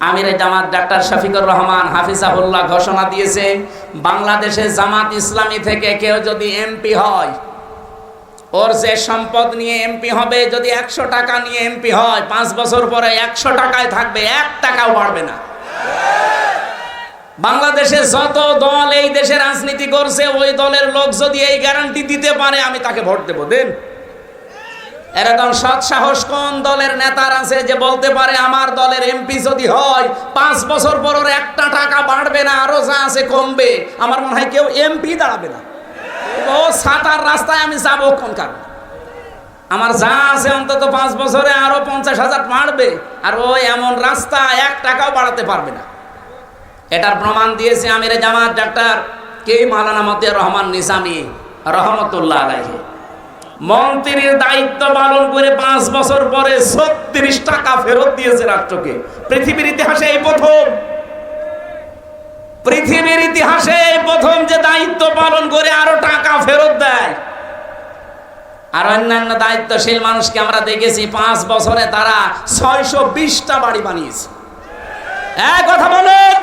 আমিরে জামাত ডাক্তার শফিকুর রহমান হাফিজাহুল্লাহ ঘোষণা দিয়েছে, বাংলাদেশে জামাত ইসলামী থেকে কেউ যদি এমপি হয়, ওর যে সম্পদ নিয়ে এমপি হবে, যদি 100 টাকা নিয়ে এমপি হয়, 5 বছর পরে 100 টাকায় থাকবে, 1 টাকাও বাড়বে না। বাংলাদেশে যত দল এই দেশে রাজনীতি করছে, ওই দলের লোক যদি এই গ্যারান্টি দিতে পারে, আমি তাকে ভোট দেব। দেন। এরকম সৎ সাহস কোন দলের নেতার আছে যে বলতে পারে আমার দলের এমপি যদি হয় 5 বছর পর 1 টাকা বাড়বে না, আরো যা আছে কমবে? আমার মনে হয় কেউ এমপি দাঁড়াবে না। ও ছাতার রাস্তায় আমি যাবো কোন কারণে? আমার যা আছে অন্তত 5 বছরে আরো 50,000 বাড়বে, আর ওই এমন রাস্তা 1 টাকাও বাড়াতে পারবে না। এটার প্রমাণ দিয়েছে আমিরে জামাত ডাক্তার কে মাওলানা মতিয়ার রহমান নিজামী রহমতুল্লাহ আলাইহি। মন্ত্রীর দায়িত্ব পালন করে 5 বছর পরে 36 টাকা ফেরত দিয়েছে রাষ্ট্রকে। পৃথিবীর ইতিহাসে এই প্রথম, পৃথিবীর ইতিহাসে এই প্রথম যে দায়িত্ব পালন করে আরো টাকা ফেরত দেয়। আর অন্যান্য দায়িত্বশীল মানুষকে আমরা দেখেছি 5 বছরে তারা 620টা বাড়ি বানিয়েছে। এক কথা বলেন।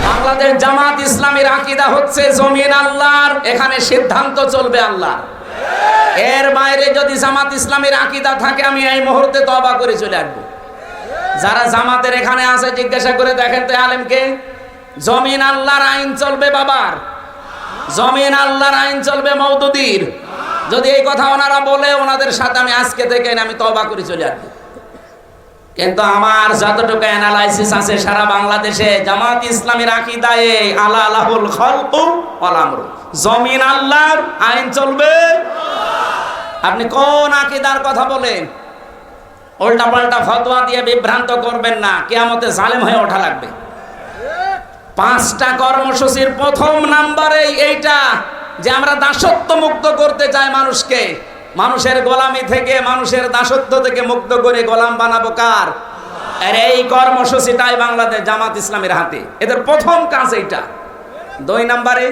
বাংলাদেশ জামাত ইসলামীর আকীদা হচ্ছে জমিন আল্লাহর, এখানে সিদ্ধান্ত চলবে আল্লাহ। এর বাইরে যদি জামাত ইসলামীর আকীদা থাকে, আমি এই মুহূর্তে তওবা করে চলে আসবো। যারা জামাতের এখানে আছে জিজ্ঞাসা করে দেখেন তো আলেমকে, জমিন আল্লাহর আইন চলবে বাবার, জমিন আল্লাহর আইন চলবে মওদুদির। যদি এই কথা ওনারা বলে, ওনাদের সাথে আমি আজকে থেকে আমি তওবা করে চলে আসবো। কিন্তু আমার যতটুকু অ্যানালাইসিস আছে, সারা বাংলাদেশে জামাত ইসলামীর আকীদায়ে আলা লাহুল খালকু ওয়াল আমরু, জমিন আল্লাহর, আইন চলবে। আপনি কোন আকীদার কথা বলেন? উল্টা পাল্টা ফতোয়া দিয়ে বিভ্রান্ত করবেন না, কিয়ামতে জালেম হয়ে ওঠা লাগবে। 5টা কর্মসূচির প্রথম নাম্বারে এইটা যে আমরা দাসত্ব মুক্ত করতে চাই মানুষকে, মানুষের গোলামি থেকে, মানুষের দাসত্ব থেকে মুক্ত করে গোলাম বানাবো কার? আর এই কর্মসূচিটাই বাংলাদেশ জামাত ইসলামের হাতে। এদের প্রথম কাজ এইটা। 2 নম্বরে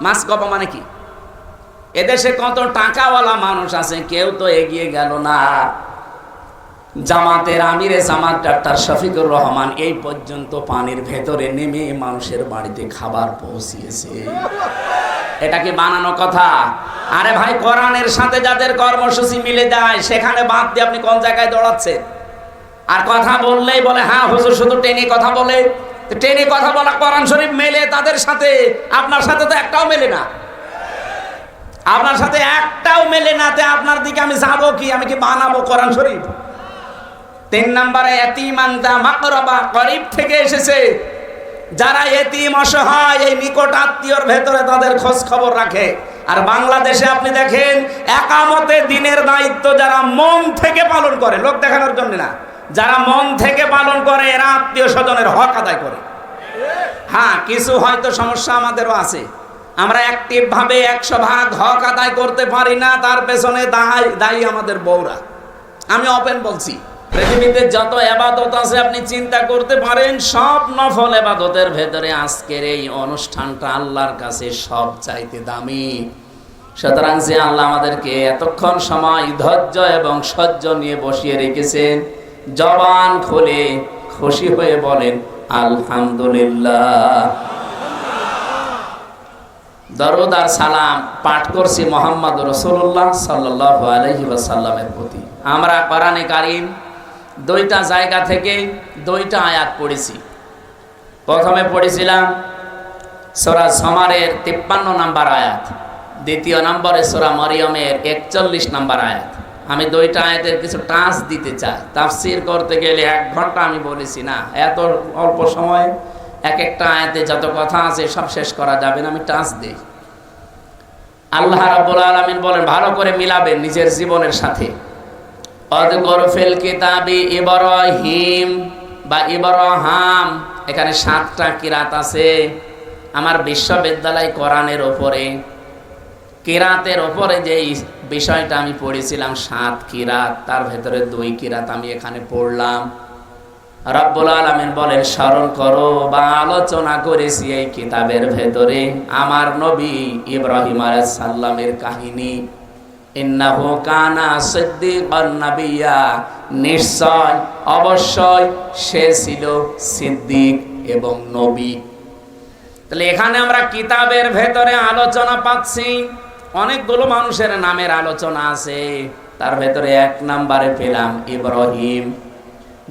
মাসগবা মানে কি? এদেশে কত টাকাওয়ালা মানুষ আছে, কেউ তো এগিয়ে গেল না। জামাতের আমিরে জামাত ডাক্তার শফিকুর রহমান এই পর্যন্ত পানির ভেতরে নেমে মানুষের বাড়িতে খাবার পৌঁছিয়েছে। এটা কি বানানো কথা? আরে ভাই, কোরআনের সাথে যাদের কর্মসূচি মিলে যায়, সেখানে বাদ দিয়ে আপনি কোন জায়গায় দৌড়াচ্ছেন? আর কথা বললেই বলে হ্যাঁ হুজুর শুধু টেনে কথা বলে। টেনে কথা বলা কোরআন শরীফ মেলে তাদের সাথে, আপনার সাথে তো একটাও মেলে না। আপনার সাথে একটাও মেলে না, তে আপনার দিকে আমি যাবো কি? আমি কি বানাবো কোরআন শরীফ? 3 নম্বরে ইয়াতীমান দা মাকরাবা, গরীব থেকে এসেছে। যারা এতিম অসহায়, এই নিকট আত্মীয়র ভেতরে তাদের খোঁজ খবর রাখে। আর বাংলাদেশে আপনি দেখেন, একামতে দিনের দায়িত্ব যারা মন থেকে পালন করে, লোক দেখানোর জন্য না, যারা মন থেকে পালন করে, এরা আত্মীয় স্বজনের হক আদায় করে। হ্যাঁ, কিছু হয়তো সমস্যা আমাদেরও আছে, আমরা অ্যাক্টিভ ভাবে 100% হক আদায় করতে পারি না, তার পেছনে দায়ী আমাদের বউরা। আমি ওপেন বলছি, পৃথিবীতে যত ইবাদত আছে আপনি চিন্তা করতে পারেন, সব নফল ইবাদতের ভেতরে আজকের এই অনুষ্ঠানটা আল্লাহর কাছে সব চাইতে দামি। সুতরাং যে আল্লাহ আমাদেরকে এতক্ষণ সময় ধৈর্য এবং সহ্য নিয়ে বসিয়ে রেখেছেন, জবান খুলে খুশি হয়ে বলেন আলহামদুলিল্লাহ। দরুদ আর সালাম পাঠ করছি মুহাম্মদ রাসূলুল্লাহ সাল্লাল্লাহু আলাইহি ওয়াসাল্লামের প্রতি। আমরা কোরআনে কারীম 2টা জায়গা থেকে 2টা আয়াত পড়েছি। প্রথমে পড়েছিলাম সূরা জুমারের 53 নম্বর আয়াত, দ্বিতীয় নম্বরে সূরা মরিয়মের 41 নম্বর আয়াত। আমি 2টা আয়াতের কিছু টাচ দিতে চাই। তাফসীর করতে গেলে 1 ঘন্টা আমি বলেছি না, এত অল্প সময় এক একটা আয়াতে যত কথা আছে সব শেষ করা যাবে না, আমি টাচ দেই। আল্লাহ রাব্বুল আলামিন বলেন, ভালো করে মিলাবেন নিজের জীবনের সাথে। অযকুর ফিল কিতাবি ইব্রাহিম বা ইব্রাহাম, এখানে 7টা কিরাত আছে। আমার বিশ্ববিদ্যালয় কোরআনের উপরে, কিরাতের উপরে যে বিষয়টা আমি পড়েছিলাম 7 কিরাত, তার ভেতরে 2 কিরাত আমি এখানে পড়লাম। রব্বুল আলামিন বলেন, স্মরণ করো বা আলোচনা করেছি এই কিতাবের ভেতরে আমার নবী ইব্রাহিম আলাইহিস সালামের কাহিনী। ইন্নাহু কানা সিদ্দিকান নাবিয়্যা, নিশ্চয় অবশ্যই সে ছিল সিদ্দিক এবং নবী। তাহলে এখানে আমরা কিতাবের ভেতরে আলোচনা পাচ্ছি, অনেকগুলো মানুষের নামের আলোচনা আছে, তার ভেতরে 1 নম্বরে পেলাম ইব্রাহিম,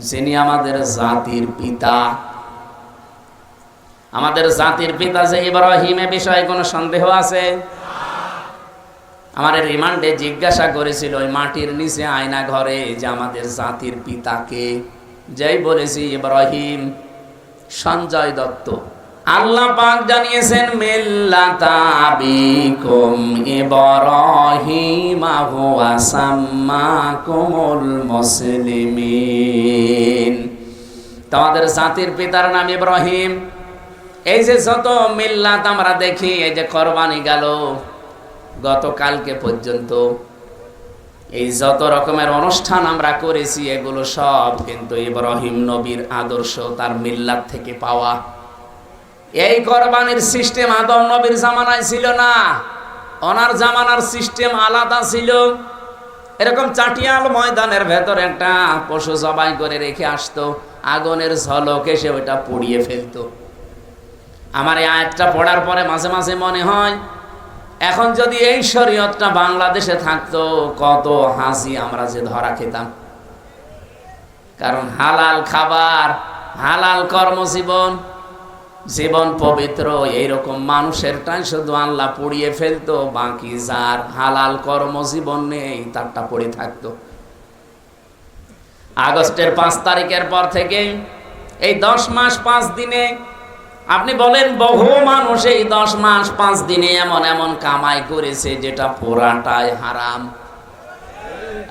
যিনি আমাদের জাতির পিতা। আমাদের জাতির পিতা যে ইব্রাহিম, এ বিষয়ে কোনো সন্দেহ আছে? আমার রিমান্ডে জিজ্ঞাসা করেছিল ওই মাটির নিচে আয়না ঘরে যে আমাদের জাতির পিতাকে, যেই বলেছি ইব্রাহিম, সঞ্জয় দত্ত, আল্লাহ পাক জানিয়েছেন মিল্লাতা আবিকুম ইব্রাহিম হুয়া সাম্মাকুমুল মুসলিমিন। তোমাদের জাতির পিতার নাম ইব্রাহিম। এই যে যত মিল্লাত আমরা দেখি, এই যে কোরবানি গেল গতকালকে পর্যন্ত, এই যত রকমের অনুষ্ঠান আমরা করেছি, এগুলো সব কিন্তু ইব্রাহিম নবীর আদর্শ, তার মিল্লাত থেকে পাওয়া। এই কোরবানির সিস্টেম আদম নবীর জামানায় ছিল না, ওনার জামানার সিস্টেম আলাদা ছিল। এরকম চাটিয়াল ময়দানের ভেতরে একটা পশু জবাই করে রেখে আসতো, আগুনের ঝলক এসে ওটা পুড়িয়ে ফেলতো। আমার এই আয়াতটা পড়ার পরে মাঝে মাঝে মনে হয়, এখন যদি এই শরীয়তটা বাংলাদেশে থাকতো, কত হাসি আমরা যে ধরা খেতাম। কারণ হালাল খাবার, হালাল কর্মজীবন, জীবন পবিত্র, এইরকম মানুষেরটাই শুধু আল্লাহ পুড়িয়ে ফেলতো, বাকি যার হালাল কর্মজীবন নেই তারটা পড়ে থাকতো। আগস্টের 5 তারিখের পর থেকে এই 10 মাস 5 দিনে, আপনি বলেন বহু মানুষ এই 10 মাস 5 দিনে এমন এমন কামাই করেছে যেটা পুরাটাই হারাম।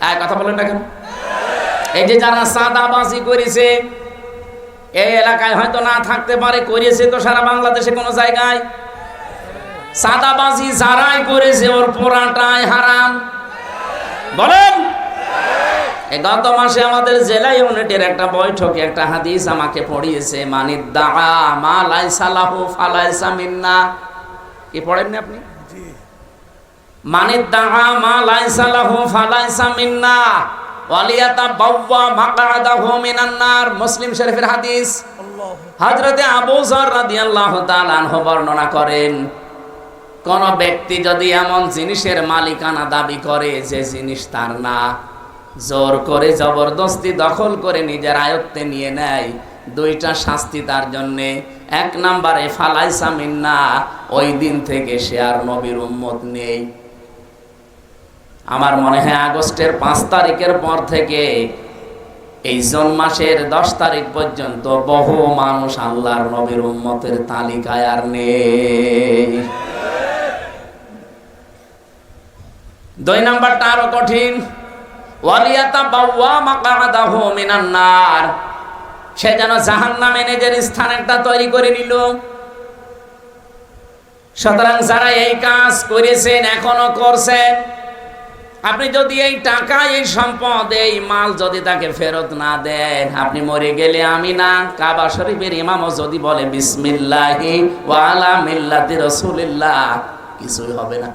এক কথা বলেন না কেন? এই যে যারা সাদাবাজি করেছে, এই এলাকায় হয়তো না থাকতে পারে, করেছে তো সারা বাংলাদেশে কোনো জায়গায়। সাদাবাজি যারাই করেছে ওর পুরাটাই হারাম। বলেন, এই গত মাসে আমাদের জেলা ইউনিটের একটা বৈঠকে একটা হাদিস আমাকে পড়িয়েছে, মানিদ্দা মা লাইসা লাহু ফালাইসা মিন্না। কি পড়েননি আপনি? মানিদ্দা মা লাইসা লাহু ফালাইসা মিন্না ওয়ালিয়াতাবাওয়া মাকআদাহু মিনান নার। মুসলিম শরীফের হাদিস। হযরতে আবু যর রাদিয়াল্লাহু তাআলা আনহু বর্ণনা করেন, কোন ব্যক্তি যদি এমন জিনিসের মালিকানা দাবি করে যে জিনিস তার না, জোর করে জবরদস্তি দখল করে নিজের আয়ত্তে নিয়ে নেয়, 2টা শাস্তি তার জন্যে। 1 নম্বরে ফালাইসা মিন্না, ওই দিন থেকে সে আর নবীর উম্মত নেই। আমার মনে হয় আগস্টের 5 তারিখের পর থেকে এই জুন মাসের 10 তারিখ পর্যন্ত বহু মানুষ আল্লাহর নবীর উম্মতের তালিকায় আর নেই। 2 নাম্বারটা আরো কঠিন, ওয়ালিয়াতাবাওয়া মাকআদাহু মিনান নার, সে যেন জাহান্নামে নিজের স্থান একটা তৈরি করে নিল। সুতরাং যারা এই কাজ করেছেন, এখনো করছেন, আপনি যদি এই টাকা, এই সম্পদ, এই মাল যদি তাকে ফেরত না দেন, আপনি মরে গেলে আমি না, কাবা শরীফের ইমামও যদি বলে বিসমিল্লাহি ওয়া আলা মিল্লাতি রাসূলিল্লাহ, কিছুই হবে না।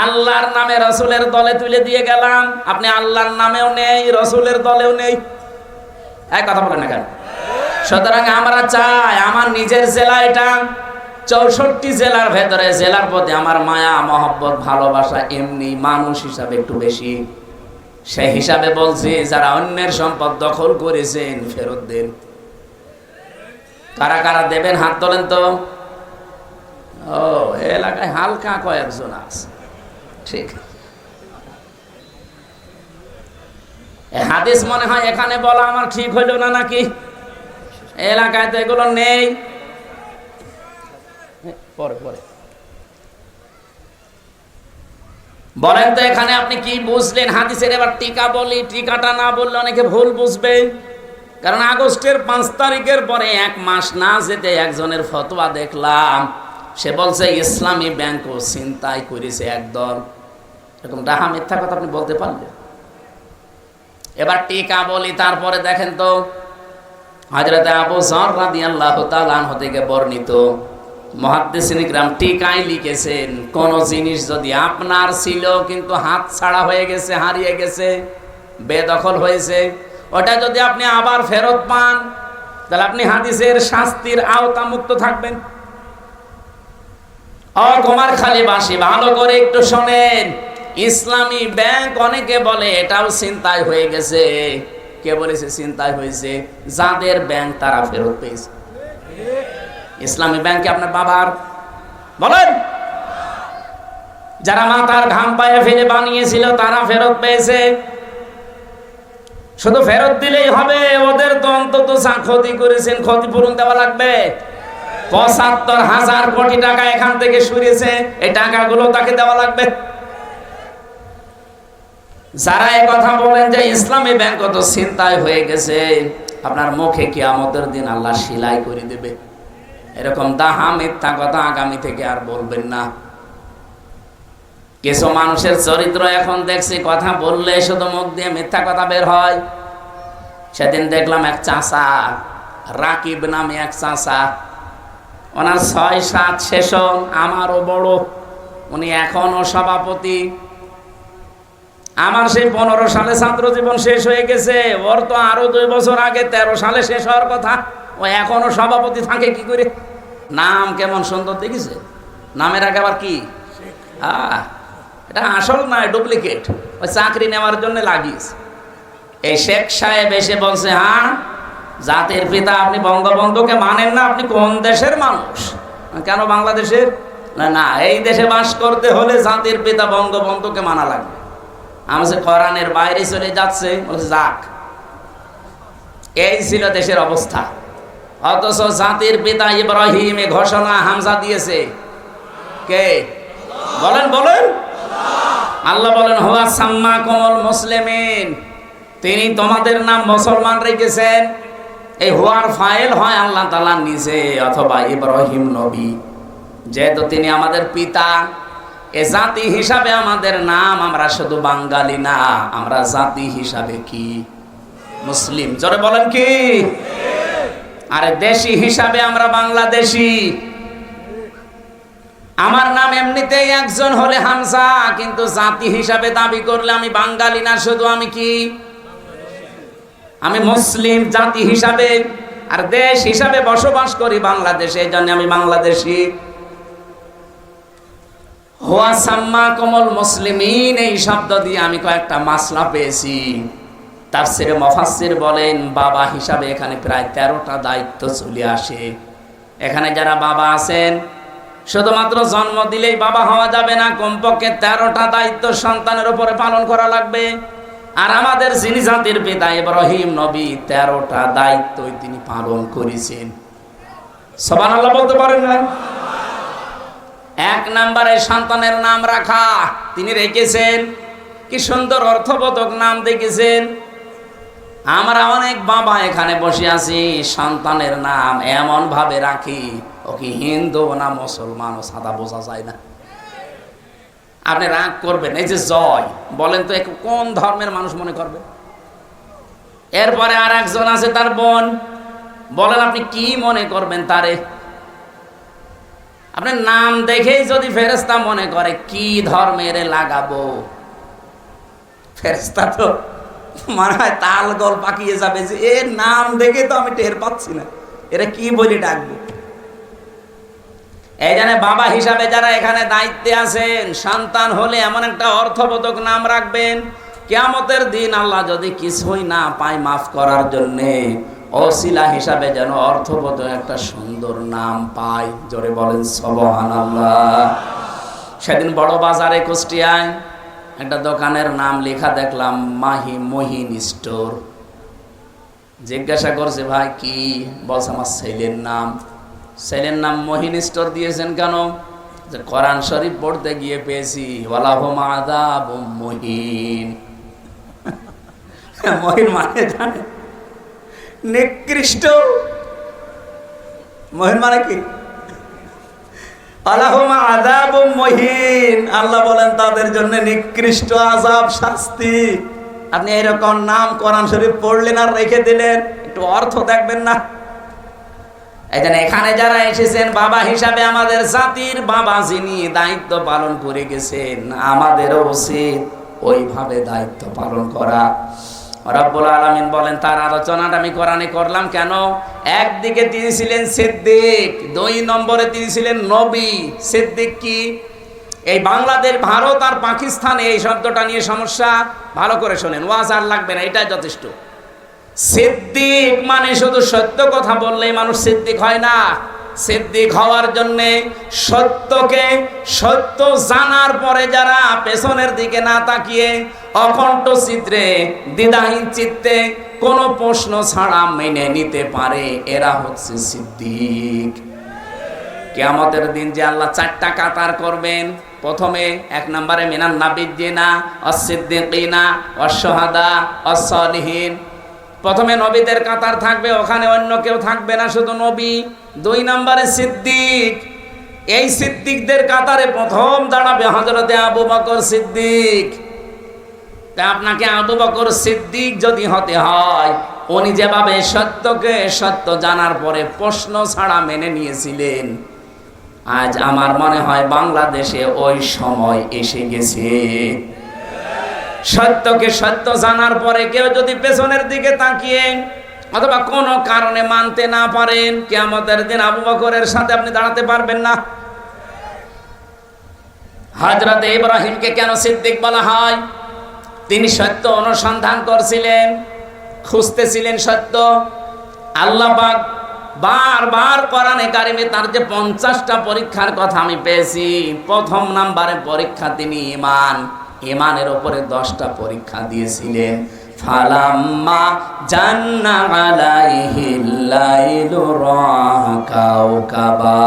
আল্লাহর নামে রাসূলের দলে তুলে দিয়ে গেলাম, আপনি আল্লাহর নামেও নেই, রাসূলের দলেও নেই। এক কথা বলেন না কেন? সুতরাং আমরা চাই, আমার নিজের জেলা এটা, 64 জেলার ভেতরে জেলার প্রতি আমার মায়া মহব্বত ভালোবাসা এমনি মানুষ হিসাবে একটু বেশি। সেই হিসাবে বলছি, যারা অন্যের সম্পদ দখল করেছেন ফেরত দেন। কারা কারা দেবেন হাত তোলেন তো। ও, এলাকায় হালকা কয়েকজন আছে, ঠিক। হাদিস মনে হয় এখানে বলা আমার ঠিক হইল না নাকি? এলাকায় তো এগুলো নেই। পরে পরে বলেন তো এখানে আপনি কি বুঝলেন হাদিসের? এবার টিকা বলি, টিকাটা না বললে অনেকে ভুল বুঝবে। কারণ আগস্টের 5 তারিখের পরে 1 মাস না যেতে একজনের ফতোয়া দেখলাম, সে বলছে ইসলামী ব্যাংকও ছিনতাই করেছে একদল। এরকম ডাহা মিথ্যা কথা আপনি বলতে পারলেন? এবার টিকা বলি, তারপরে দেখেন তো হযরত আবু যর রাদিয়াল্লাহু তাআলা আনহু থেকে বর্ণিত, মুহাদ্দিসিন ইকরাম টিকায় লিখেছেন, কোন জিনিস যদি আপনার ছিল কিন্তু হাত ছাড়া হয়ে গেছে, হারিয়ে গেছে, বেদখল হয়েছে, ওটা যদি আপনি আবার ফেরত পান তাহলে আপনি হাদিসের শাস্তির আওতা মুক্ত থাকবেন। ও কুমারখালীবাসী, ভালো করে একটু শোনেন। ইসলামী ব্যাংক অনেকে বলে এটাও ছিনতাই হয়ে গেছে। কে বলেছে ছিনতাই হয়েছে? যাদের ব্যাংক তারা ফেরত পেয়েছে। ইসলামী ব্যাংকে আপনার বাবার বলেন, যারা মাথার ঘাম পায়ে ফেলে বানিয়েছিল তারা ফেরত পেয়েছে। শুধু ফেরত দিলেই হবে? ওদের তো অন্তত যা ক্ষতি করেছেন ক্ষতিপূরণ দেওয়া লাগবে। ৭৫,০০০ কোটি টাকা এখান থেকে সরিয়েছে, এই টাকাগুলো তাকে দেওয়া লাগবে। যারা এই কথা বলেন যে ইসলামী ব্যাংক তো ছিনতাই হয়ে গেছে, আপনার মুখে কিয়ামতের দিন আল্লাহ সেলাই করে দেবে। এরকম দাহা মিথ্যা কথা আগামী থেকে আর বলবেন না। কিছু মানুষের চরিত্র এখন দেখছি, কথা বললে শুধু মুখ দিয়ে মিথ্যা কথা বের হয়। সেদিন দেখলাম এক চাচা, রাকিব নামে এক চাচা, ওনার ৬-৭ সেশন, আমারও বড়, উনি এখনো সভাপতি। আমার সেই ১৫ সালে ছাত্র জীবন শেষ হয়ে গেছে, ওর তো আরো ২ বছর আগে ১৩ সালে শেষ হওয়ার কথা। ও এখনো সভাপতি থাকে কি করে? নাম কেমন সুন্দর দেখেছে, নামের আগে আবার কি, এটা আসল নয়, ডুপ্লিকেট, ওই চাকরি নেওয়ার জন্য লাগিয়েছে। এই শেখ সাহেব এসে বলছে, হ্যাঁ জাতির পিতা আপনি বঙ্গবন্ধুকে মানেন না, আপনি কোন দেশের মানুষ? কেন বাংলাদেশের? না, এই দেশে বাস করতে হলে জাতির পিতা বঙ্গবন্ধুকে মানা লাগবে। আমি যে কোরআনের বাইরে চলে যাচ্ছে, বলছে যাক। এই ছিল দেশের অবস্থা। অথচ জাতির পিতা ইব্রাহিম এ ঘোষণা হামজা দিয়েছে কে? বলেন বলেন। আল্লাহ বলেন, হুয়া সাম্মাকুমুল মুসলিমিন, তিনি তোমাদের নাম মুসলমান রেখেছেন। এই হুয়ার ফাইল হয় আল্লাহ তাআলা নিজে অথবা ইব্রাহিম নবী, যেহেতু তিনি আমাদের পিতা। এ জাতি হিসাবে আমাদের নাম, আমরা শুধু বাঙালি না, আমরা জাতি হিসাবে কি মুসলিম। জোরে বলেন কি? আরে দেশি হিসাবে আমরা বাংলাদেশি। আমার নাম এমনিতেই একজন হলে হামজা, কিন্তু জাতি হিসাবে দাবি করলে আমি বাঙালি না, শুধু আমি কি, আমি মুসলিম জাতি হিসাবে। আর দেশ হিসাবে বসবাস করি বাংলাদেশে, এই জন্য আমি বাংলাদেশি। হুয়া সাম্মাকুমুল মুসলিমিন, এই শব্দ দিয়ে আমি কয়েকটা মাসলা পেয়েছি। তাফসীরে মুফাসসির বলেন, বাবা হিসাবে এখানে প্রায় 13টা দায়িত্ব চলে আসে। এখানে যারা বাবা আছেন, শুধুমাত্র জন্ম দিলেই বাবা হওয়া যাবে না, কমপক্ষে 13টা দায়িত্ব সন্তানের উপরে পালন করা লাগবে। আর আমাদের যিনি জাতির পিতা ইব্রাহিম নবী, 13টা দায়িত্বই তিনি পালন করেছেন। সুবহানাল্লাহ বলতে পারেন না? 1 নম্বরে সন্তানের নাম রাখা তিনি রেখেছেন। কি সুন্দর অর্থবোধক নাম দেখেছেন। আমরা অনেক বাবা এখানে বসে আছি, সন্তানের নাম এমন ভাবে রাখি ও কি হিন্দু না মুসলমান ও সাদা বোঝা যায় না। আপনি রাগ করবেন, এই যে জয় বলেন তো কোন ধর্মের মানুষ মনে করবে? এরপরে আর একজন আছে তার বোন, বলেন আপনি কি মনে করবেন তারে? আপনার নাম দেখেই যদি ফেরেশতা মনে করে কি ধর্মের লাগাবো, ফেরেশতা তো মনে হয় তাল গোল পাকিয়ে যাবে যে এর নাম দেখে তো আমি টের পাচ্ছি না, এরা কি বলে ডাকবো। এই জন্য বাবা হিসাবে যারা এখানে দায়িত্বে আছেন, সন্তান হলে এমন একটা অর্থবোধক নাম রাখবেন, কিয়ামতের দিন আল্লাহ যদি কিছুই না পায় মাফ করার জন্যে, ওসিলা হিসাবে যেন অর্থবোধক একটা সুন্দর নাম পায়। জোরে বলেন সুবহানাল্লাহ। সেদিন বড় বাজারে কুষ্টিয়ায় একটা দোকানের নাম লেখা দেখলাম, মহিন স্টোর। জিজ্ঞাসা করছে ভাই কি? বলছে আমার ছেলের নাম। ছেলের নাম মহিন স্টোর দিয়েছেন কেন? যে কোরআন শরীফ পড়তে গিয়ে পেয়েছি ওয়ালাহুম আযাবুম মুহিন। মহিন মানে জানে? নিকৃষ্ট। মহিন মানে কি? ওয়ালাহুম আযাবুম মুহিন, আল্লাহ বলেন তাদের জন্য নিকৃষ্ট আযাব, শাস্তি। আপনি এরকম নাম কোরআন শরীফ পড়লেন আর রেখে দিলেন, একটু অর্থ দেখবেন না? এই জন্য এখানে যারা এসেছেন বাবা হিসাবে, আমাদের জাতির বাবা যিনি দায়িত্ব পালন করে গেছেন, আমাদেরও উচিত ওইভাবে দায়িত্ব পালন করা। রব্বুল আলামিন বলেন, তার আলোচনাটা আমি কোরআনে করলাম কেন? একদিকে তিনি ছিলেন সিদ্দিক, 2 নম্বরে তিনি ছিলেন নবী। সিদ্দিক কি? এই বাংলাদেশ, ভারত আর পাকিস্তানে এই শব্দটা নিয়ে সমস্যা, ভালো করে শোনেন, ওয়াজ আর লাগবে না, এটাই যথেষ্ট। সিদ্দিক মানে শুধু সত্য কথা বললেই মানুষ সিদ্দিক হয় না। সিদ্দিক হওয়ার জন্যে সত্যকে সত্য জানার পরে যারা পেছনের দিকে না তাকিয়ে অকণ্ঠ চিত্রে দ্বিধাহীন চিত্তে কোনো প্রশ্ন ছাড়া মেনে নিতে পারে, এরা হচ্ছে সিদ্দিক। কিয়ামতের দিন যে আল্লাহ 4টা কাতার করবেন, প্রথমে 1 নম্বরে মিনান নাবিয়্যিনা ওয়াস-সিদ্দিকিনা ওয়াস-শুহাদা ওয়াস-সালিহিন। প্রথমে নবীদের কাতার থাকবে, ওখানে অন্য কেউ থাকবে না, শুধু নবী। 2 নম্বরে সিদ্দিক, এই সিদ্দিকদের কাতারে প্রথম দাঁড়াবে হযরতে আবু বকর সিদ্দিক। তা আপনাকে আবু বকর সিদ্দিক যদি হতে হয়, উনি যেভাবে সত্যকে সত্য জানার পরে প্রশ্ন ছাড়া মেনে নিয়েছিলেন, আজ আমার মনে হয় বাংলাদেশে ওই সময় এসে গেছে। সত্যকে সত্য জানার পরে কেউ যদি পেছনের দিকে তাকিয়ে অথবা কোনো কারণে মানতে না পারেন, কিয়ামতের দিন আবু বকরের সাথে আপনি দাঁড়াতে পারবেন না। হযরত ইব্রাহিমকে কেন সিদ্দিক বলা হয়? তিনি সত্য অনুসন্ধান করছিলেন, খুঁজতেছিলেন সত্য। আল্লাহ পাক বারবার কোরআনে কারিমে তার যে 50টা পরীক্ষার কথা আমি পেয়েছি, প্রথম নাম্বারে পরীক্ষা তিনি ইমানের উপরে 10টা পরীক্ষা দিয়েছিলেন। ফালাম্মা জান্না আলাইহিল লাইলু রাকাউকাবা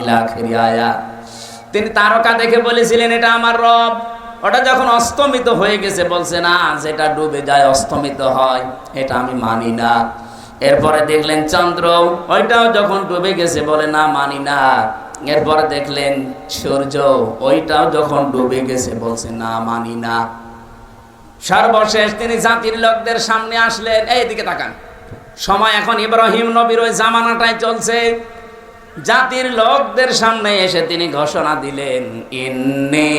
ইলা আখির আয়াত। তিনি তারকা দেখে বলেছিলেন এটা আমার রব। ওটা যখন অস্তমিত হয়ে গেছে বলছে না, যেটা ডুবে যায় অস্তমিত হয়, এটা আমি মানি না। এরপরে দেখলেন চন্দ্র, ওইটাও যখন ডুবে গেছে বলে না, মানি না। এরপরে দেখলেন সূর্য, ওইটাও যখন ডুবে গেছে বলছে না, মানি না। সর্বশেষ তিনি জাতির লোকদের সামনে আসলেন। এইদিকে তাকান, সময় এখন ইব্রাহিম নবীর ওই জামানাটাই চলছে। জাতির লোকদের সামনে এসে তিনি ঘোষণা দিলেন, ইন্নী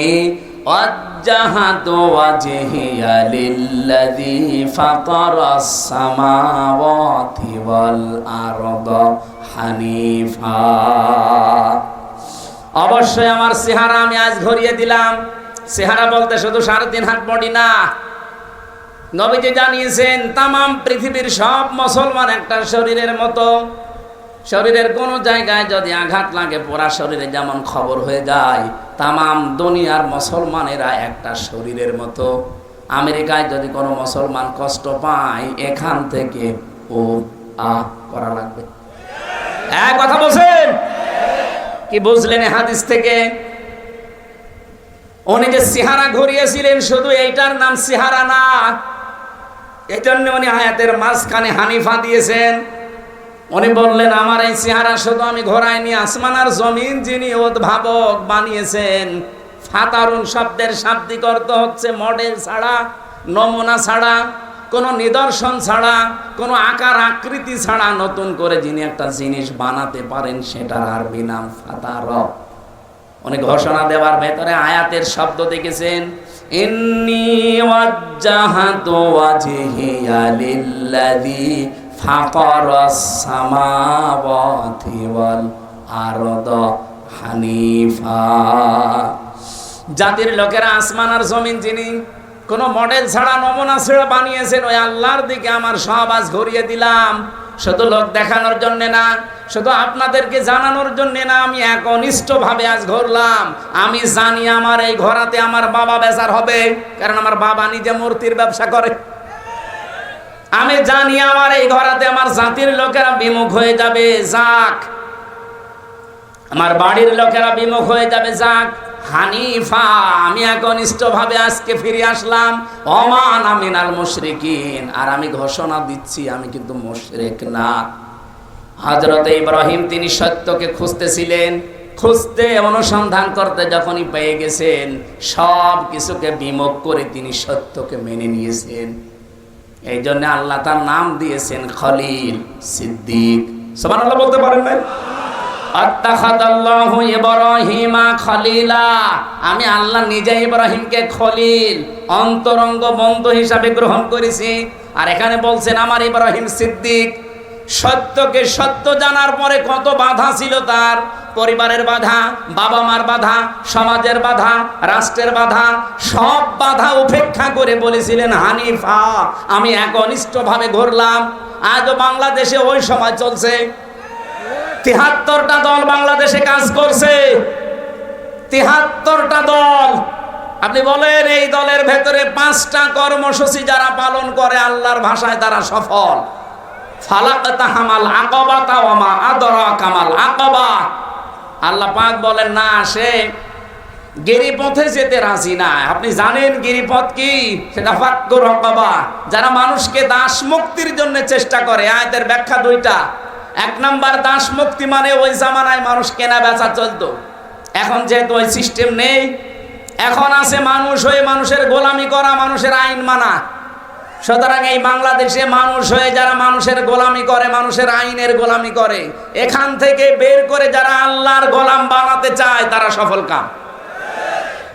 ওয়াজ্জাহাতু ওয়াজহিয়া লিল্লাযী ফাতারাস সামাওয়াতি ওয়াল আরদা হানিফা। অবশ্যই আমার চেহারা আমি আজ ঘুরিয়ে দিলাম। চেহারা বলতে শুধু 3.5 হাত বডি না। নবীজি জানিয়েছেন তামাম পৃথিবীর সব মুসলমান একটা শরীরের মতো। শরীরের কোন জায়গায় যদি আঘাত লাগে পুরা শরীরে যেমন খবর হয়ে যায়, তামাম দুনিয়ার মুসলমানেরা একটা শরীরের মতো। আমেরিকায় যদি কোনো মুসলমান কষ্ট পায়, এখান থেকে ও আ করা লাগবে। এক কথা বলছেন কি বুঝলেন হাদিস থেকে? উনি যে চেহারা ঘুরিয়েছিলেন, শুধু এইটার নাম চেহারা না, এই জন্য উনি আয়াতের মাঝখানে হানিফা দিয়েছেন। উনি বললেন আমার এই চেহারা শুধু আমি ঘোরাইনি, আসমান আর জমিন যিনি উদ্ভাবক বানিয়েছেন। ফাতারুন শব্দের শাব্দিক অর্থ হচ্ছে মডেল ছাড়া, নমুনা ছাড়া, কোনো নিদর্শন ছাড়া, কোনো আকার আকৃতি ছাড়া নতুন করে যিনি একটা জিনিস বানাতে পারেন, সেটার আরবি নাম ফাতার। উনি ঘোষণা দেওয়ার ভেতরে আয়াতের শব্দ দেখেছেন, ইন্নী ওয়াজ্জাহাতু ওয়াজহিয়া লিল্লাযী ফাতারাস সামাওয়াতি ওয়াল আরদা হানিফা। জাতির লোকেরা আসমান আর জমিন যিনি কোনো মডেল ছাড়া, নমুনা ছাড়া বানিয়েছেন, ওই আল্লাহর দিকে আমার সব আজ ঘুরিয়ে দিলাম। শুধু লোক দেখানোর জন্য না, শুধু আপনাদেরকে জানানোর জন্য না, আমি একনিষ্ঠভাবে আজ ঘুরলাম। আমি জানি আমার এই ঘোরাতে আমার বাবা বেজার হবে, কারণ আমার বাবা নিজে মূর্তির ব্যবসা করে। আমি জানি আমার এই ঘোরাতে আমার জাতির লোকেরা বিমুখ হয়ে যাবে, যাক। আমার বাড়ির লোকেরা বিমুখ হয়ে যাবে, যাক। হানিফা, আমি একনিষ্ঠভাবে আজকে ফিরে আসলাম। ওমান আমিনাল মুশরিকিন, আর আমি ঘোষণা দিচ্ছি আমি কিন্তু মুশরিক না। হযরত ইব্রাহিম তিনি সত্যকে খুঁজতেছিলেন, খুঁজতে অনুসন্ধান করতে যখনই পেয়ে গেছেন, সব কিছুকে বিমুখ করে তিনি সত্যকে মেনে নিয়েছেন। এই জন্য আল্লাহ তার নাম দিয়েছেন খলিল, সিদ্দিক। সুবহানাল্লাহ বলতে পারেন না? আত্তাখাদাল্লাহু ইব্রাহিমা খলিলা, আমি আল্লাহ নিজে ইব্রাহিমকে খলিল, অন্তরঙ্গ বন্ধু হিসাবে গ্রহণ করেছি। আর এখানে বলছেন আমার ইব্রাহিম সিদ্দিক, সত্যকে সত্য জানার পরে কত বাধা ছিল তার, পরিবারের বাধা, বাবা মার বাধা, সমাজের বাধা, রাষ্ট্রের বাধা, সব বাধা উপেক্ষা করে বলেছিলেন হানিফা, আমি একনিষ্ঠভাবে ঘুরলাম। আজও বাংলাদেশে ওই সময় চলছে, ৭৩টা দল বাংলাদেশে কাজ করছে, ৭৩টা দল। আপনি বলেন এই দলের ভেতরে 5টা কর্মসূচি যারা পালন করে আল্লাহর ভাষায় তারা সফল। ফালাকতাহামাল আকাবাতা ওয়া মা আদরাকা মাল আকাবা, আল্লাহ পাক বলেন না সে গিরিপথে যেতে রাজি না। আপনি জানেন গিরিপথ কি? সেটা ফাক্কুর রাকাবা, যারা মানুষকে দাস মুক্তির জন্য চেষ্টা করে। আয়াতের ব্যাখ্যা দুইটা। 1 নাম্বার, দাস মুক্তি মানে ওই জামানায় মানুষ কেনা বেচা চলতো, এখন যেহেতু ওই সিস্টেম নেই, এখন আছে মানুষ হয়ে মানুষের গোলামি করা, মানুষের আইন মানা। সুতরাং এই বাংলাদেশে মানুষ হয়ে যারা মানুষের গোলামি করে, মানুষের আইনের গোলামি করে, এখান থেকে বের করে যারা আল্লাহর গোলাম বানাতে চায় তারা সফল কাম।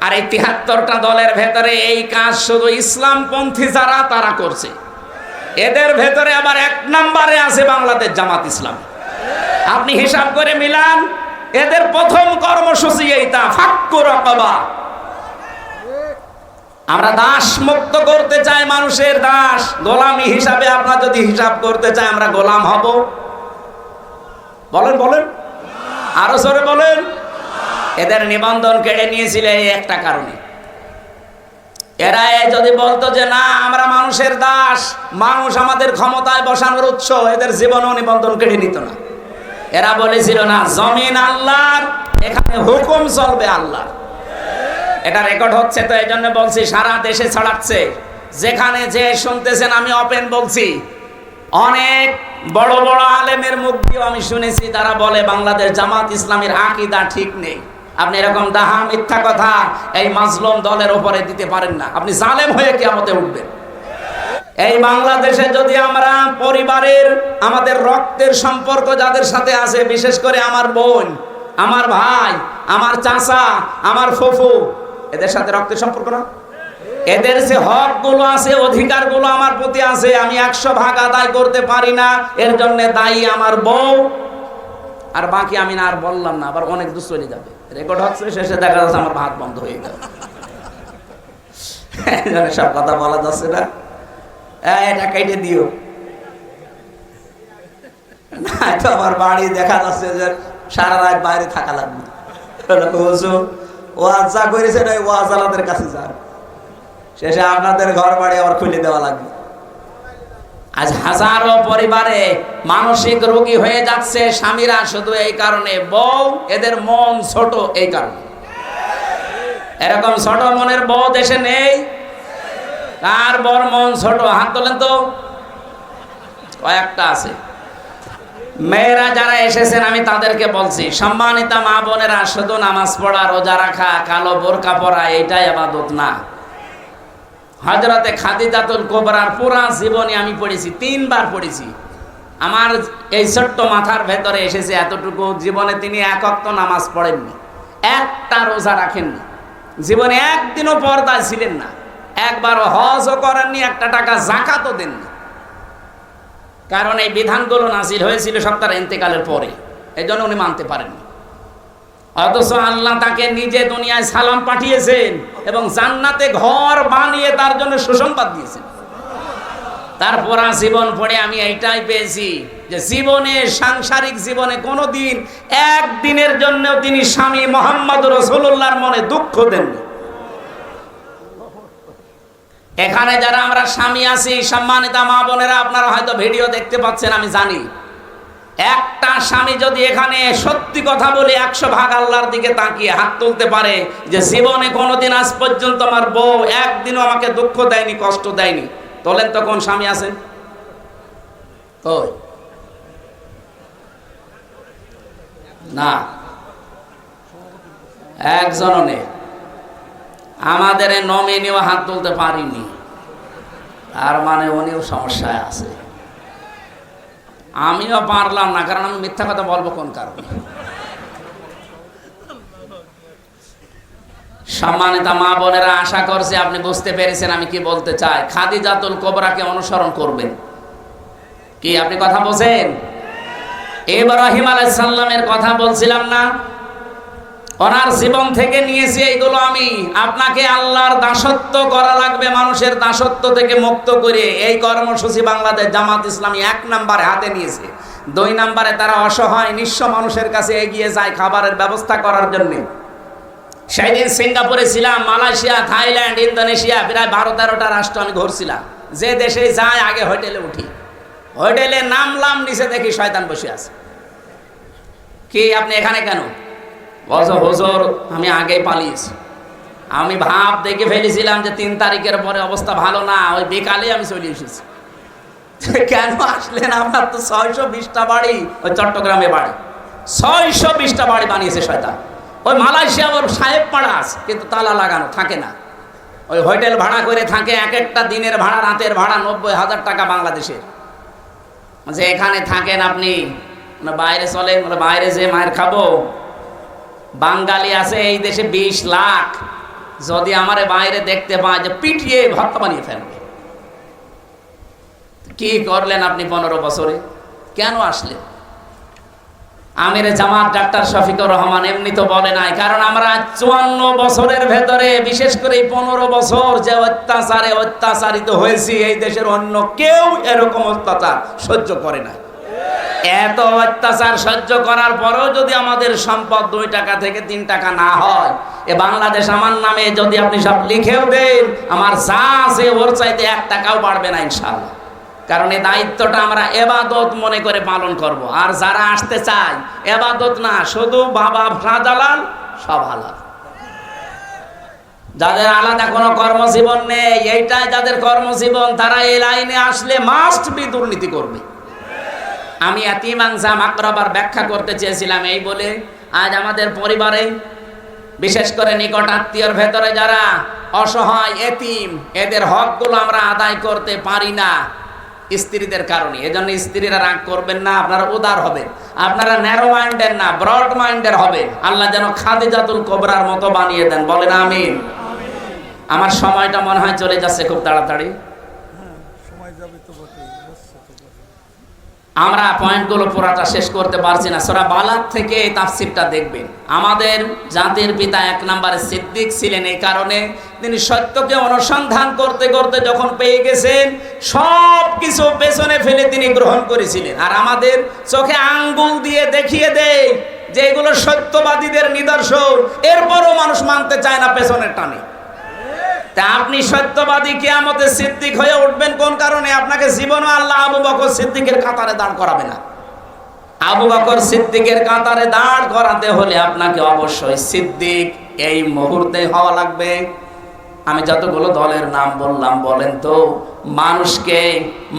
আর এই ৭৩টা দলের ভেতরে এই কাজ শুধু ইসলামপন্থী যারা তারা করছে। এদের ভেতরে আবার 1 নম্বরে আছে বাংলাদেশ জামাত ইসলাম। আপনি হিসাব করে মিলান, এদের প্রথম কর্মসূচি এইটা, ফাক্কুর রাকাবা। আমরা দাস মুক্ত করতে চাই, মানুষের দাস গোলামি হিসাবে। আপনারা যদি হিসাব করতে চাই আমরা গোলাম হব? বলেন বলেন, আরো জোরে বলেন। এদের নিবন্ধন কেড়ে নিয়েছিল এই একটা কারণে। এরা যদি বলতো যে না আমরা মানুষের দাস, মানুষ আমাদের ক্ষমতায় বসানোর উৎস, এদের জীবনও নিবন্ধন কেড়ে নিত না। এরা বলেছিল না জমিন আল্লাহর, এখানে হুকুম চলবে আল্লাহ। এটা রেকর্ড হচ্ছে, তো এই জন্য বলছি সারা দেশে ছড়াচ্ছে। যেখানে যে শুনতেছেন আমি ওপেন বলছি, অনেক বড় বড় আলেমের মুখ দিয়েও আমি শুনেছি তারা বলে বাংলাদেশ জামাত ইসলামের আকীদা ঠিক নেই। আপনি এরকম দাহা মিথ্যা কথা এই মাজলুম দলের উপরে দিতে পারেন না, আপনি জালেম হয়ে কিয়ামতে উঠবেন। এই বাংলাদেশে যদি আমরা পরিবারের, আমাদের রক্তের সম্পর্ক যাদের সাথে আছে, বিশেষ করে আমার বোন, আমার ভাই, আমার চাচা, আমার ফুফু, এদের সাথে রক্তের সম্পর্ক না, এদের যে হক গুলো আছে, অধিকার গুলো আমার প্রতি আছে, আমি 100 ভাগ আদায় করতে পারি না, এর জন্য দায়ী আমার বউ। আর বাকি আমি না আর বললাম না, আবার অনেক দূর চলে যাবে, রেকর্ড হচ্ছে, শেষে দেখা যাচ্ছে আমার ভাত বন্ধ হয়ে গেল। সব কথা বলা যাচ্ছে না, এটা কেটে দিও না, তো আমার বাড়ি দেখা যাচ্ছে যে সারা রাত বাইরে থাকা লাগবে। ওয়াজ যা করেছে না, ওয়াজ আলাদের কাছে যান, শেষে আপনাদের ঘর বাড়ি আবার খুলে দেওয়া লাগবে। আজ হাজারো পরিবারে মানসিক রোগী হয়ে যাচ্ছে স্বামীরা, শুধু এই কারণে, বউ এদের মন ছোট এই কারণে। এরকম ছোট মনের বউ দেশে নেই? কার বর মন ছোট হাত তোলেন তো, কয়েকটা আছে। মেয়েরা যারা এসেছেন আমি তাদেরকে বলছি, সম্মানিতা মা বোনেরা, শুধু নামাজ পড়া, রোজা রাখা, কালো বোরকা পরা এইটাই ইবাদত না। হযরতে খাদিজাতুল কুবরার পুরা জীবনী আমি পড়েছি, 3 বার পড়েছি। আমার এই ছোট্ট মাথার ভেতরে এসেছে এতটুকু, জীবনে তিনি 1 ওয়াক্ত নামাজ পড়েননি, একটা রোজা রাখেননি, জীবনে একদিনও পর্দায় ছিলেন না, একবারও হজও করেননি, 1 টাকা যাকাতও দেননি। কারণ এই বিধানগুলো নাযিল হয়েছিল সব তার ইন্তেকালের পরে, এই জন্য উনি মানতে পারেননি। অথচ আল্লাহ তাকে নিজে দুনিয়ায় সালাম পাঠিয়েছেন এবং জান্নাতে ঘর বানিয়ে তার জন্য সুসংবাদ দিয়েছেন। তারপর জীবন পড়ে আমি এইটাই পেয়েছি যে জীবনে, সাংসারিক জীবনে কোনোদিন একদিনের জন্য তিনি স্বামী মুহাম্মদ রাসূলুল্লাহর মনে দুঃখ দেননি। এখানে যারা আমরা স্বামী আছি, সম্মানিতা মা বোনেরা, আপনারা হয়তো ভিডিও দেখতে পাচ্ছেন, আমি জানি। একটা স্বামী যদি এখানে সত্যি কথা বলে 100 ভাগ আল্লাহর দিকে তাকিয়ে হাত তুলতে পারে যে জীবনে কোনোদিন আজ পর্যন্ত আমার বউ একদিনও আমাকে দুঃখ দেয়নি, কষ্ট দেয়নি, তোলেন তো কোন স্বামী আছেন? কই না, একজনও নেই। আমাদের নমিনিও হাত তুলতে পারিনি, তার মানে উনিও সমস্যায় আছে। আমিও পারলাম না, কারণ আমি মিথ্যা কথা বলবো কোন কারণে। সম্মানিত মা বোনেরা, আশা করছি আপনি বুঝতে পেরেছেন আমি কি বলতে চাই। খাদিজাতুল কুবরাকে অনুসরণ করবেন। কি আপনি কথা বলছেন? ইব্রাহিম আলাইহিস সালামের কথা বলছিলাম না? ওনার জীবন থেকে নিয়েছি এইগুলো আমি। আপনাকে আল্লাহর দাসত্ব করা লাগবে, মানুষের দাসত্ব থেকে মুক্ত করে। এই কর্মসূচি বাংলাদেশ জামাত ইসলামী 1 নম্বরে হাতে নিয়েছে। 2 নম্বরে তারা অসহায় নিঃস্ব মানুষের কাছে এগিয়ে যায় খাবারের ব্যবস্থা করার জন্য। সেদিন সিঙ্গাপুরে ছিলাম, মালয়েশিয়া, থাইল্যান্ড, ইন্দোনেশিয়া, প্রায় 12-13টা রাষ্ট্র আমি ঘুরছিলাম। যে দেশে যাই আগে হোটেলে উঠি, হোটেলে নামলাম, নিচে দেখি শয়তান বসে আছে। কি আপনি এখানে কেন? বলছো হুজুর আমি আগেই পালিয়েছি। আমি ভাব দেখে ফেলেছিলাম যে 3 তারিখের পরে অবস্থা ভালো না, ওই বিকালে আমি চলে এসেছি। কেন আসলেন? আপনার তো 620টা বাড়ি ওই চট্টগ্রামে বাড়ি, 620টা বাড়ি বানিয়েছে শয়তান। ওই মালয়েশিয়া ওর সাহেব পাড়া আছে, কিন্তু তালা লাগানো থাকে না। ওই হোটেল ভাড়া করে থাকে, এক একটা দিনের ভাড়া, রাতের ভাড়া 90,000 টাকা বাংলাদেশের। যে এখানে থাকেন আপনি, বাইরে চলেন, বাইরে যে মায়ের খাবো। বাঙালি আছে এই দেশে 20 লাখ, যদি আমারে বাইরে দেখতে পায় যে পিটিয়ে ভর্তা বানিয়ে ফেলবে। কি করলেন আপনি 15 বছরে? কেন আসলেন? আমির জামাত ডাক্তার শফিকুর রহমান এমনি তো বলে নাই, কারণ আমরা 54 বছরের ভেতরে, বিশেষ করে এই 15 বছর যে অত্যাচারে অত্যাচারিত হয়েছি, এই দেশের অন্য কেউ এরকম অত্যাচার সহ্য করে না। এত অত্যাচার সহ্য করার পরেও যদি আমাদের সম্পদ 2 টাকা থেকে 3 টাকা না হয়, এ বাংলাদেশ আমার নামে যদি আপনি সব লিখেও দেন, আমার যা আছে ওর চাইতে 1 টাকাও বাড়বে না ইনশাআল্লাহ। কারণ এই দায়িত্বটা আমরা এবাদত মনে করে পালন করব। আর যারা আসতে চায়, এবাদত না, শুধু বাবা শাহজালাল সব হালাল। যাদের আলাদা কোনো কর্মজীবন নেই, এইটাই যাদের কর্মজীবন, তারা এই লাইনে আসলে মাস্ট বি দুর্নীতি করবে। আমি ইয়াতীমানজাম আকরাবার ব্যাখ্যা করতে চেয়েছিলাম এই বলে, আজ আমাদের পরিবারে, বিশেষ করে নিকট আত্মীয়র ভেতরে যারা অসহায় এতিম, এদের হকগুলো আমরা আদায় করতে পারি না স্ত্রীদের কারণে। এজন্য স্ত্রীরা রাগ করবেন না, আপনারা উদার হবে, আপনারা ন্যারো মাইন্ডের না ব্রড মাইন্ডের হবে। আল্লাহ যেন খাদিজাতুল কুবরার মতো বানিয়ে দেন, বলেন আমিন। আমার সময়টা মনে হয় চলে যাচ্ছে খুব তাড়াতাড়ি। আমরা পয়েন্টগুলো পুরাটা শেষ করতে পারছি না। সূরা বালাদ থেকে এই তাফসীরটা দেখবেন। আমাদের জাতির পিতা 1 নম্বরে সিদ্দিক ছিলেন, এই কারণে তিনি সত্যকে অনুসন্ধান করতে করতে যখন পেয়ে গেছেন, সব কিছু পেছনে ফেলে তিনি গ্রহণ করেছিলেন। আর আমাদের চোখে আঙ্গুল দিয়ে দেখিয়ে দেয় যে এগুলো সত্যবাদীদের নিদর্শন, এরপরও মানুষ মানতে চায় না পেছনের টানে। তা আপনি সত্যবাদী কিয়ামতে সিদ্দিক হয়ে উঠবেন কোন কারণে? আপনাকে জীবনে আল্লাহ আবু বকর সিদ্দিকের কাতারে দাঁড় করাবে না। আবু বকর সিদ্দিকের কাতারে দাঁড় করাতে হলে আপনাকে অবশ্যই সিদ্দিক এই মুহূর্তে হওয়া লাগবে। আমি যতগুলো দলের নাম বললাম, বলেন তো, মানুষকে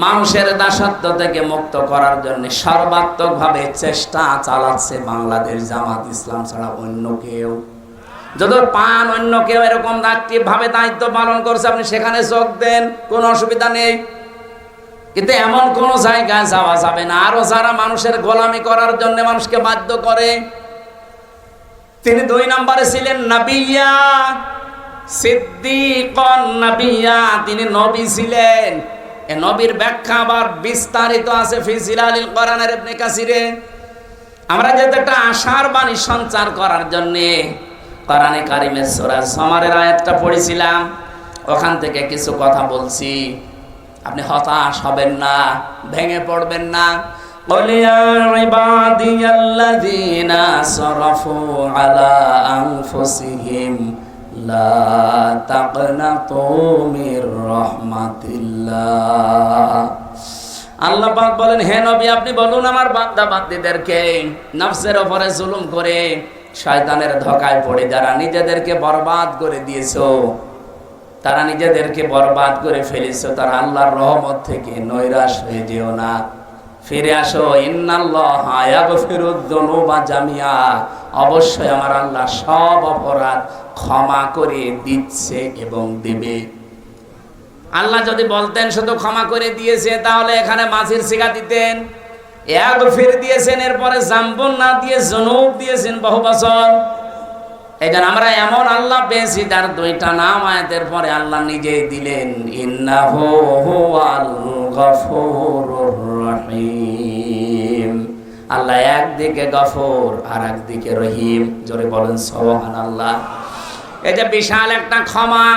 মানুষের দাসত্ব থেকে মুক্ত করার জন্য সর্বাত্মকভাবে চেষ্টা চালাচ্ছে বাংলাদেশ জামাত ইসলাম ছাড়া অন্য কেউ। যদি পান অন্য কেউ এরকম অ্যাক্টিভ ভাবে দায়িত্ব পালন করছে, আপনি সেখানে যোগ দেন, কোনো অসুবিধা নেই। কিন্তু এমন কোন জায়গায় যাওয়া যাবে না আরো যারা মানুষের গোলামি করার জন্য মানুষকে বাধ্য করে। তিনি 2 নম্বরে ছিলেন নবিয়্যা, সিদ্দিকুন নবিয়্যা, তিনি নবী ছিলেন। এই নবীর ব্যাখ্যা আবার বিস্তারিত আছে ফি জিলালিল কোরআনের ইবনে কাসিরে। আমরা যেহেতু একটা আশার বাণী সঞ্চার করার জন্য কোরআনে কারিমের সূরা জুমারের আয়াতটা পড়েছিলাম, ওখান থেকে কিছু কথা বলছি। আপনি হতাশ হবেন না, ভেঙে পড়বেন না। قل يا عبادي الذين صرفوا على أنفسهم لا تقنطوا من رحمة الله। আল্লাহ পাক বলেন, হে নবী আপনি বলুন আমার বান্দা বান্দীদেরকে নফসের উপরে জুলুম করে শয়তানের ধোঁকায় পড়ে যারা নিজেদেরকে বরবাদ করে দিয়েছো, তারা নিজেদেরকে বরবাদ করে ফেলেছো, তারা আল্লাহর রহমত থেকে নৈরাশ হয়ে যেও না, ফিরে আসো। ইন্নাল্লাহা ইয়াগফিরুদ যুনুবা জামিআ, অবশ্যই আমার আল্লাহ সব অপরাধ ক্ষমা করে দিচ্ছে এবং দেবে। আল্লাহ যদি বলতেন শুধু ক্ষমা করে দিয়েছে, তাহলে এখানে মাছির শিখা দিতেন, ইয়াগফির দিয়েছেন, এরপরে জাম্বুন না দিয়ে যুনুব দিয়েছেন বহু বছর। এই জন্য আমরা এমন আল্লাহ পেয়েছি যার দুইটা নাম আয়াতের পরে আল্লাহ নিজেই দিলেন, ইন্নাহু হুয়াল গফুরুর রহিম। আল্লাহ একদিকে গফুর আর একদিকে রহিম। জোরে বলেন সুবহানাল্লাহ। এটা বিশাল একটা ক্ষমা।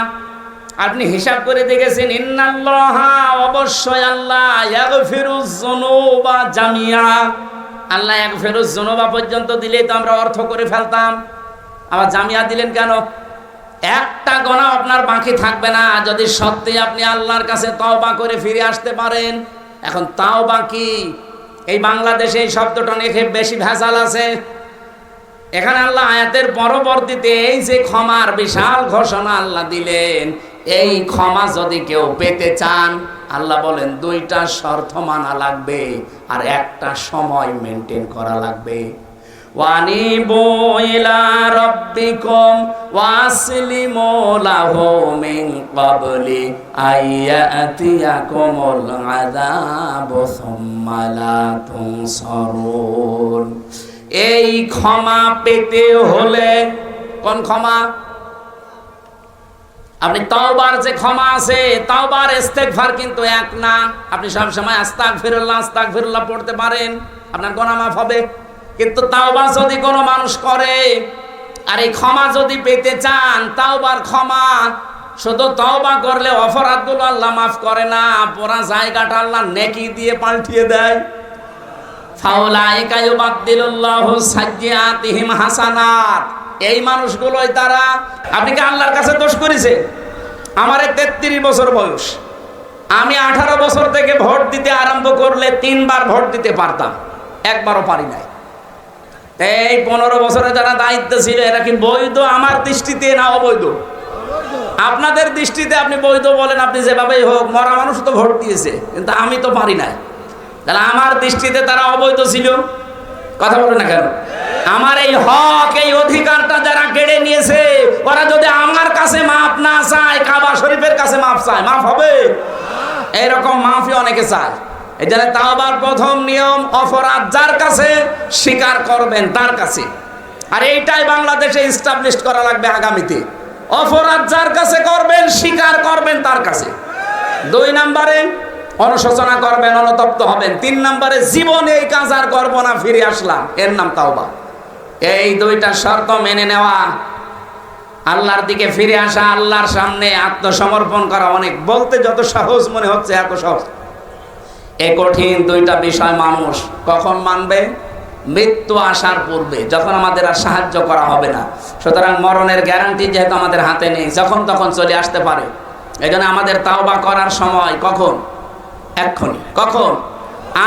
আপনি হিসাব করে দেখেছেন, ইন্নাল্লাহা, অবশ্যই আল্লাহ, ইয়াগফিরুজ যুনুবা জামিয়া। আল্লাহ ইয়াগফিরুজ যুনুবা পর্যন্ত দিলেই তো আমরা অর্থ করে ফেলতাম, আবার জামিয়া দিলেন কেন? একটা গুনাহ আপনার বাকি থাকবে না যদি সত্যি আপনি আল্লাহর কাছে তওবা করে ফিরে আসতে পারেন। এখন তাওবা কি? এই বাংলাদেশে এই শব্দটা নিয়ে বেশি ভেজাল আছে। এখানে আল্লাহ আয়াতের পরবর্তীতে এই যে ক্ষমার বিশাল ঘোষণা আল্লাহ দিলেন, এই ক্ষমা যদি কেউ পেতে চান, আল্লাহ বলেন দুইটা শর্ত মানা লাগবে আর একটা সময় মেনটেন করা লাগবে। ওয়ানিবু ইলা রাব্বিকুম ওয়াসলিমু লাহু মিন ক্বাবলি আইয়াতিয়াকুমুল আযাবু সুম্মা লা তুনসারুন। এই ক্ষমা পেতে হলে, কোন ক্ষমা? আপনি তওবার যে ক্ষমা আছে, তওবার ইস্তেগফার কিন্তু এক না। আপনি সব সময় আস্তাগফিরুল্লাহ আস্তাগফিরুল্লাহ পড়তে পারেন, আপনার গুনাহ মাফ হবে। কিন্তু তাওবা যদি কোনো মানুষ করে, আর এই ক্ষমা যদি পেতে চান, তাওবার ক্ষমা শুধু তওবা করলে অপরাধগুলো আল্লাহ মাফ করে না, পুরা জায়গাটা আল্লাহ নেকি দিয়ে পাল্টিয়ে দেয়। ফাউলাইকা ইউবাদদিলুল্লাহু সাইয়্যাতিহিম হাসানাত। এই মানুষগুলোই তারা। আপনি কি আল্লাহর কাছে দোষ করেছেন? আমার 33 বছর বয়স, আমি 18 বছর থেকে ভোট দিতে আরম্ভ করলে 3 বার ভোট দিতে পারতাম, একবারও পারি নাই। এই 15 বছরে যারা দায়িত্ব ছিল, এরা কি বৈধ আমার দৃষ্টিতে না অবৈধ? আপনাদের দৃষ্টিতে আপনি বৈধ বলেন, আপনি যেভাবেই হোক, মরা মানুষ তো ভোট দিয়েছে, কিন্তু আমি তো পারি নাই। তাহলে আমার দৃষ্টিতে তারা অবৈধ ছিল। কথা বলে না কেন? আমার এই হক, এই অধিকারটা যারা কেড়ে নিয়েছে, ওরা যদি আমার কাছে মাফ না চায়, কাবা শরীফের কাছে মাফ চায়, মাফ হবে? এইরকম মাফি অনেকে চায়। এই জন্য তাওবার প্রথম নিয়ম, অপরাধ যার কাছে স্বীকার করবেন তার কাছে। আর এইটাই বাংলাদেশে এস্টাবলিশ করা লাগবে আগামীতে। অপরাধ যার কাছে করবেন, স্বীকার করবেন তার কাছে। 2 নম্বরে অনুশোচনা করবেন, অনুতপ্ত হবেন। 3 নম্বরে জীবনে এই কাজ আর করবো না, ফিরে আসলাম, এর নাম তাওবা। এই 2টা শর্ত মেনে নেওয়া, আল্লাহর দিকে ফিরে আসা, আল্লাহর সামনে আত্মসমর্পণ করা, অনেক বলতে যত সহজ মনে হচ্ছে এত সহজ। এই কঠিন 2টা বিষয় মানুষ কখন মানবে? মৃত্যু আসার পূর্বে, যখন আমাদের আর সাহায্য করা হবে না। সুতরাং মরণের গ্যারান্টি যেহেতু আমাদের হাতে নেই, যখন তখন চলে আসতে পারে। এই জন্য আমাদের তাওবা করার সময় কখন? এক্ষুনি। কখন?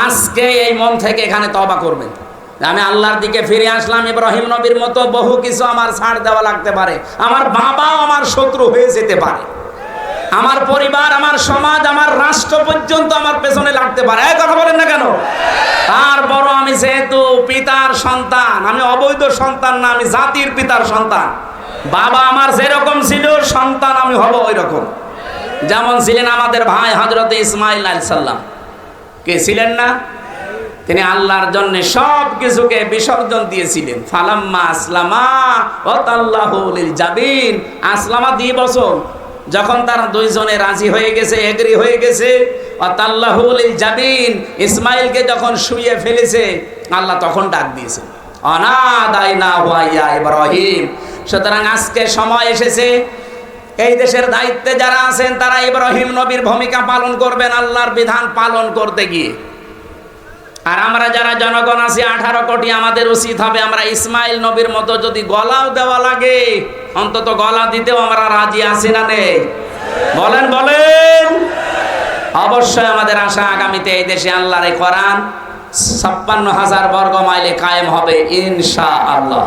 আজকে এই মন থেকে এখানে তওবা করবেন। আমি আল্লাহর দিকে ফিরে আসলাম। ইব্রাহিম নবীর মতো বহু কিছু আমার ছাড় দেওয়া লাগতে পারে, আমার বাবাও আমার শত্রু হয়ে যেতে পারে, আমার পরিবার, আমার সমাজ, আমার রাষ্ট্র পর্যন্ত আমার পেছনে লাগতে পারে। এই কথা বলেন না কেন? তারপর আমি যেহেতু পিতার সন্তান, আমি অবৈধ সন্তান না, আমি জাতির পিতার সন্তান। বাবা আমার যেরকম ছিল, সন্তান আমি হব ওই রকম। যেমন ছিলেন আমাদের ভাই হযরত ইসমাঈল আলাইহিস সালাম। কে ছিলেন না? তিনি আল্লাহর জন্য সব কিছুকে বিসর্জন দিয়েছিলেন। ফালাম্মা আসলামা ওয়া তাল্লাহু লিল জাবিন। আসলামা 2 বছর, যখন তারা 2 জনে রাজি হয়ে গেছে, এগ্রি হয়ে গেছে, ওয়া তাল্লাহু লিল জাবিন, ইসমাঈলকে যখন শুইয়ে ফেলেছে, আল্লাহ তখন ডাক দিয়েছে, অনাদাইনা ওয়া ইয়া ইব্রাহিম। সুতরাং আজকে সময় এসেছে, এই দেশের দায়িত্বে যারা আছেন তারা ইব্রাহিম নবীর ভূমিকা পালন করবেন আল্লাহর বিধান পালন করতে গিয়ে। আর আমরা যারা জনগণ আছি 18 কোটি, আমাদের উচিত হবে আমরা ইসমাইল নবীর মতো যদি গলাও দেওয়া লাগে, অন্তত গলা দিতেও আমরা রাজি আছি না নেই? বলেন বলেন। অবশ্যই আমাদের আশা আগামীতে এই দেশে আল্লাহর এই কোরআন 56,000 বর্গ মাইলে কায়েম হবে ইনশাআল্লাহ।